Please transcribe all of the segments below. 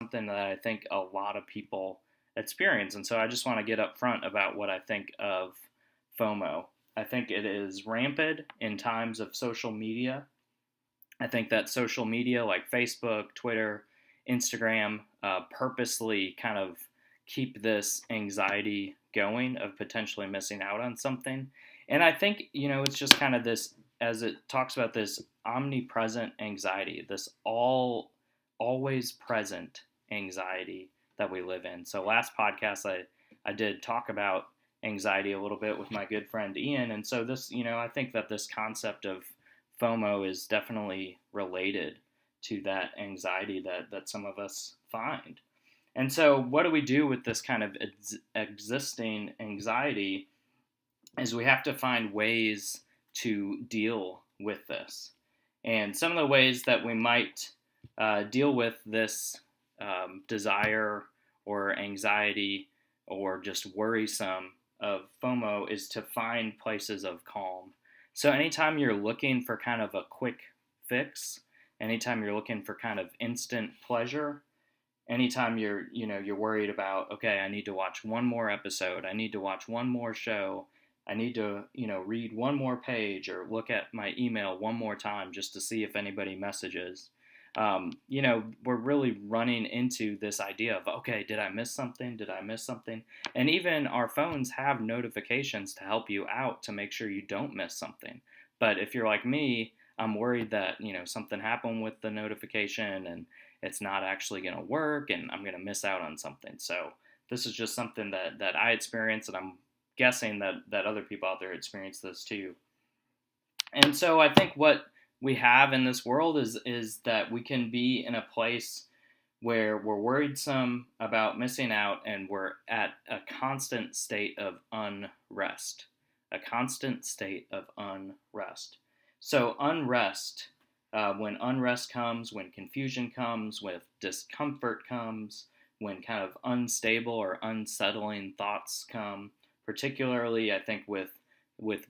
something that I think a lot of people experience. And so I just want to get up front about what I think of FOMO. I think it is rampant in times of social media. I think that social media like Facebook, Twitter, Instagram purposely kind of keep this anxiety going of potentially missing out on something. And I think, it's just kind of this, as it talks about this omnipresent anxiety, this always present anxiety that we live in. So last podcast, I did talk about anxiety a little bit with my good friend Ian. And so this, I think that this concept of FOMO is definitely related to that anxiety that some of us find. And so, what do we do with this kind of existing anxiety? Is we have to find ways to deal with this. And some of the ways that we might deal with this desire or anxiety or just worrisome of FOMO is to find places of calm. So anytime you're looking for kind of a quick fix, anytime you're looking for kind of instant pleasure, anytime you're worried about, okay, I need to watch one more episode, I need to watch one more show, I need to, read one more page or look at my email one more time just to see if anybody messages. We're really running into this idea of, okay, did I miss something? Did I miss something? And even our phones have notifications to help you out to make sure you don't miss something. But if you're like me, I'm worried that, something happened with the notification and it's not actually going to work and I'm going to miss out on something. So this is just something that I experienced, and I'm guessing that other people out there experience this too. And so I think what we have in this world is that we can be in a place where we're worried some about missing out, and we're at a constant state of unrest. A constant state of unrest. So unrest, when unrest comes, when confusion comes, when discomfort comes, when kind of unstable or unsettling thoughts come, particularly I think with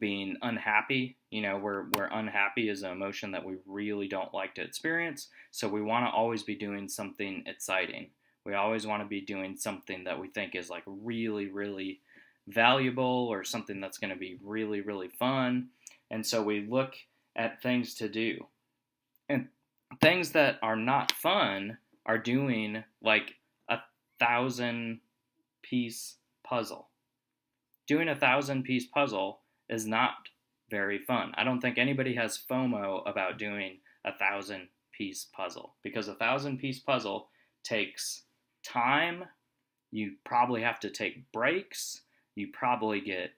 being unhappy. We're unhappy is an emotion that we really don't like to experience. So we want to always be doing something exciting. We always want to be doing something that we think is like really, really valuable, or something that's going to be really, really fun. And so we look at things to do. And things that are not fun are doing like 1,000-piece puzzle. Doing 1,000-piece puzzle is not very fun. I don't think anybody has FOMO about doing 1,000-piece puzzle, because 1,000-piece puzzle takes time. You probably have to take breaks. You probably get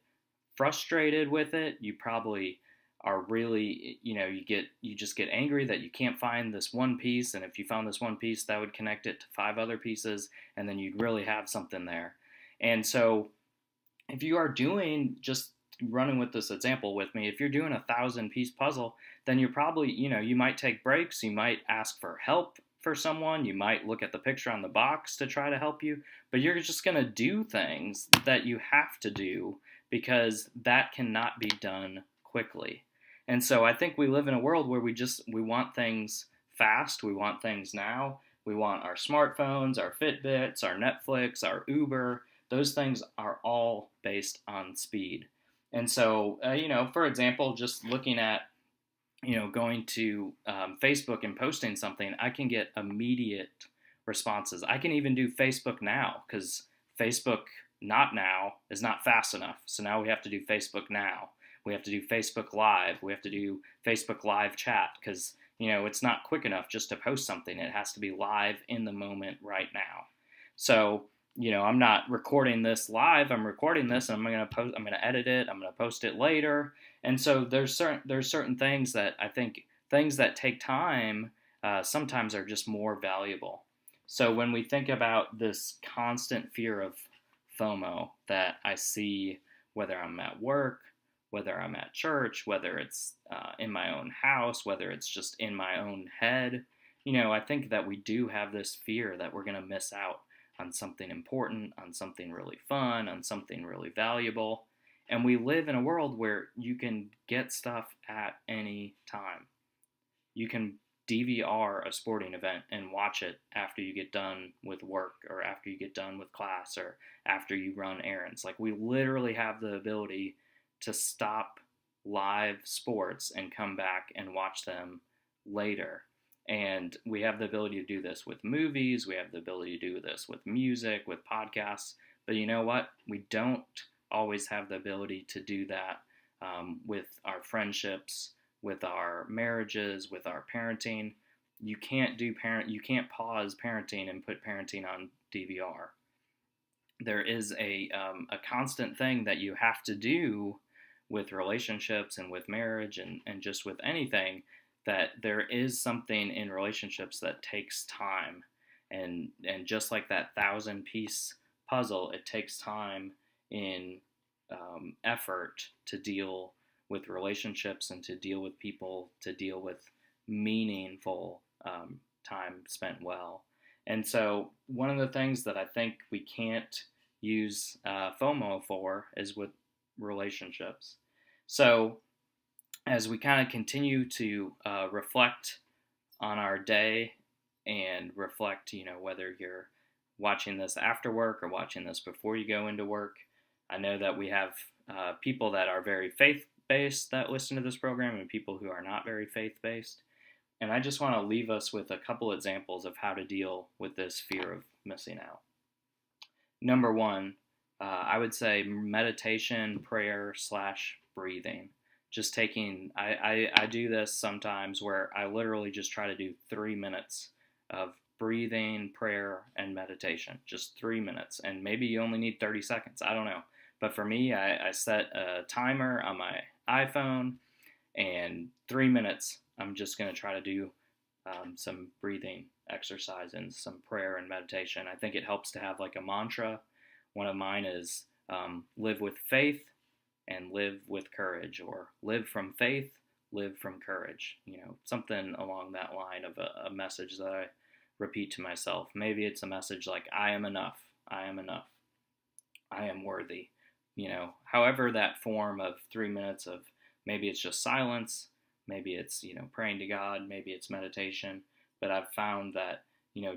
frustrated with it. You probably are really, you just get angry that you can't find this one piece. And if you found this one piece, that would connect it to 5 other pieces, and then you'd really have something there. And so if you are doing, just running with this example with me, if you're doing 1,000-piece puzzle, then you're probably, you might take breaks, you might ask for help for someone, you might look at the picture on the box to try to help you, but you're just going to do things that you have to do because that cannot be done quickly. And so I think we live in a world where we want things fast, we want things now, we want our smartphones, our Fitbits, our Netflix, our Uber. Those things are all based on speed. And so, for example, just looking at, going to Facebook and posting something, I can get immediate responses. I can even do Facebook now, because Facebook not now is not fast enough. So now we have to do Facebook now. We have to do Facebook Live. We have to do Facebook Live chat, because, it's not quick enough just to post something. It has to be live in the moment right now. So, I'm not recording this live. I'm recording this, and I'm going to edit it. I'm going to post it later. And so there's certain things that I think, things that take time, sometimes are just more valuable. So when we think about this constant fear of FOMO that I see, whether I'm at work, whether I'm at church, whether it's in my own house, whether it's just in my own head, I think that we do have this fear that we're going to miss out on something important, on something really fun, on something really valuable. And we live in a world where you can get stuff at any time. You can DVR a sporting event and watch it after you get done with work or after you get done with class or after you run errands. Like, we literally have the ability to stop live sports and come back and watch them later. And we have the ability to do this with movies. We have the ability to do this with music, with podcasts. But you know what? We don't always have the ability to do that with our friendships, with our marriages, with our parenting. You can't pause parenting and put parenting on DVR. There is a constant thing that you have to do with relationships and with marriage and just with anything, that there is something in relationships that takes time. And just like that 1,000-piece puzzle, it takes time in effort to deal with relationships and to deal with people, to deal with meaningful time spent well. And so one of the things that I think we can't use FOMO for is with relationships. So as we kind of continue to reflect on our day and reflect, whether you're watching this after work or watching this before you go into work, I know that we have people that are very faith-based that listen to this program and people who are not very faith-based. And I just want to leave us with a couple examples of how to deal with this fear of missing out. Number one, I would say meditation, prayer / breathing. Just taking, I do this sometimes where I literally just try to do 3 minutes of breathing, prayer, and meditation. Just 3 minutes. And maybe you only need 30 seconds. I don't know. But for me, I set a timer on my iPhone, and 3 minutes, I'm just going to try to do some breathing exercise and some prayer and meditation. I think it helps to have like a mantra. One of mine is live with faith and live with courage, or live from faith, live from courage. Something along that line of a message that I repeat to myself. Maybe it's a message like, I am enough, I am enough, I am worthy. However that form of 3 minutes of, maybe it's just silence, maybe it's, praying to God, maybe it's meditation. But I've found that,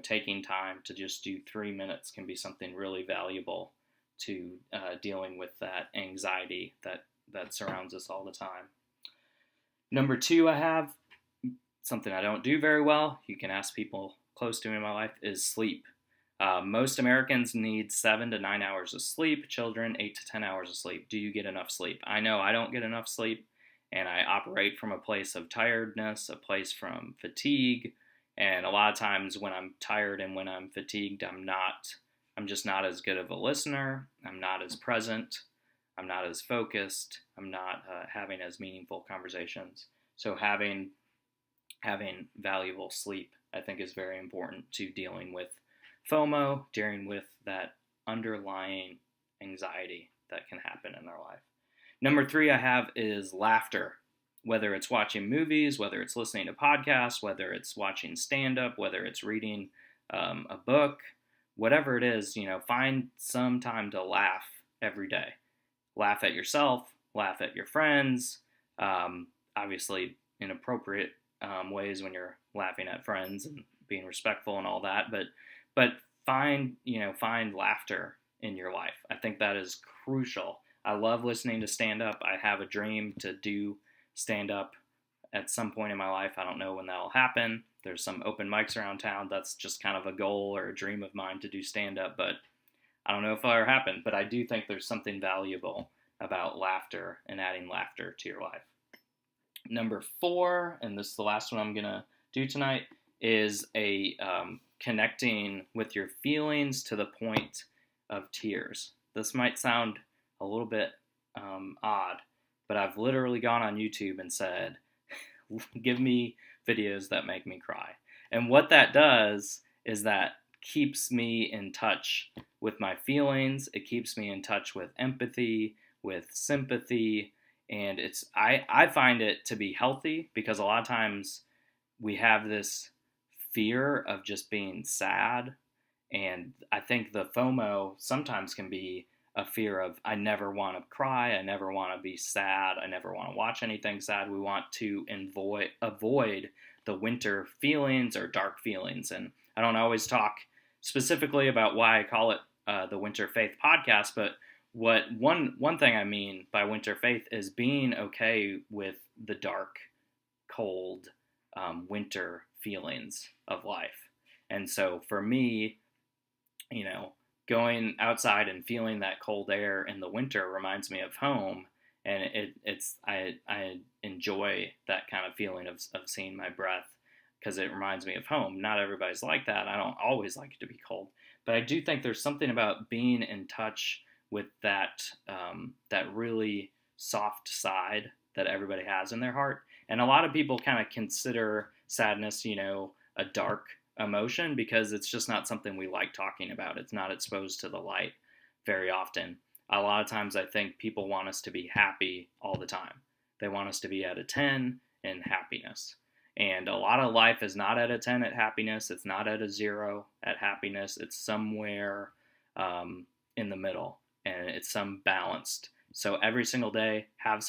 taking time to just do 3 minutes can be something really valuable to dealing with that anxiety that surrounds us all the time. Number two, I have something I don't do very well. You can ask people close to me in my life, is sleep. Most Americans need 7 to 9 hours of sleep. Children, 8 to 10 hours of sleep. Do you get enough sleep? I know I don't get enough sleep, and I operate from a place of tiredness, a place from fatigue. And a lot of times when I'm tired and when I'm fatigued, I'm just not as good of a listener. I'm not as present. I'm not as focused. I'm not having as meaningful conversations. So having valuable sleep, I think, is very important to dealing with FOMO, dealing with that underlying anxiety that can happen in our life. Number three I have is laughter. Whether it's watching movies, whether it's listening to podcasts, whether it's watching stand-up, whether it's reading a book, whatever it is, find some time to laugh every day. Laugh at yourself, laugh at your friends, obviously in appropriate ways when you're laughing at friends and being respectful and all that, but find laughter in your life. I think that is crucial. I love listening to stand-up. I have a dream to do stand-up at some point in my life. I don't know when that'll happen. There's some open mics around town. That's just kind of a goal or a dream of mine to do stand-up, but I don't know if it'll ever happen. But I do think there's something valuable about laughter and adding laughter to your life. Number four, and this is the last one I'm going to do tonight, is connecting with your feelings to the point of tears. This might sound a little bit odd, but I've literally gone on YouTube and said, give me videos that make me cry. And what that does is that keeps me in touch with my feelings. It keeps me in touch with empathy, with sympathy, and I find it to be healthy, because a lot of times we have this fear of just being sad, and I think the FOMO sometimes can be a fear of, I never want to cry, I never want to be sad, I never want to watch anything sad. We want to avoid the winter feelings or dark feelings. And I don't always talk specifically about why I call it the Winter Faith podcast, but what one thing I mean by winter faith is being okay with the dark, cold, winter feelings of life. And so for me, going outside and feeling that cold air in the winter reminds me of home, and I enjoy that kind of feeling of seeing my breath because it reminds me of home. Not everybody's like that. I don't always like it to be cold, but I do think there's something about being in touch with that really soft side that everybody has in their heart. And a lot of people kind of consider sadness, a dark emotion because it's just not something we like talking about. It's not exposed to the light very often. A lot of times I think people want us to be happy all the time. They want us to be at a 10 in happiness. And a lot of life is not at a 10 at happiness. It's not at a 0 at happiness. It's somewhere in the middle, and it's some balanced. So every single day, have